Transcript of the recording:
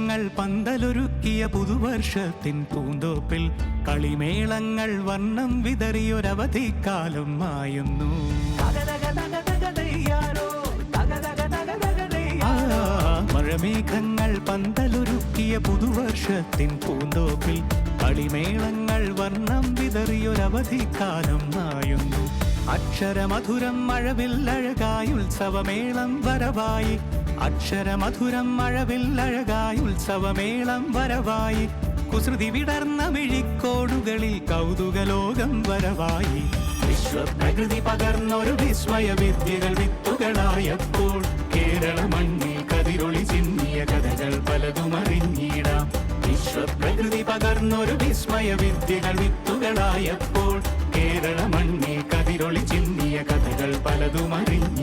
കളമേഘങ്ങൾ പന്തലൊരുക്കിയ പുതുവർഷത്തിൻ പൂന്തോപ്പിൽ കളിമേളങ്ങൾ വർണ്ണം വിതറിയൊരവധിക്കാലം മായുന്നു. മഴമേഘങ്ങൾ പന്തലൊരുക്കിയ പുതുവർഷത്തിൻ പൂന്തോപ്പിൽ കളിമേളങ്ങൾ വർണ്ണം വിതറിയൊരവധിക്കാലം മായുന്നു. അക്ഷരമധുരം മഴവില്ലഴകായി ഉത്സവമേളം വരവായി, അക്ഷരമധുരം മഴവില്ലഴകായി ഉത്സവമേളം വരവായി, കുസൃതി വിടർന്ന മിഴിക്കോടുകളിൽ കൗതുകലോകം വരവായി. വിശ്വപ്രകൃതി പകർന്നൊരു വിസ്മയ വിദ്യകൾ വിത്തുകളായപ്പോൾ കേരള മണ്ണിൽ കതിരൊളി ചിന്നിയ കഥകൾ പലതും അറിഞ്ഞിടാം. വിശ്വപ്രകൃതി പകർന്നൊരു വിസ്മയ വിദ്യകൾ വിത്തുകളായപ്പോൾ കേരള മണ്ണിൽ കതിരൊളി ചിന്നിയ കഥകൾ പലതും അറിഞ്ഞിടാം.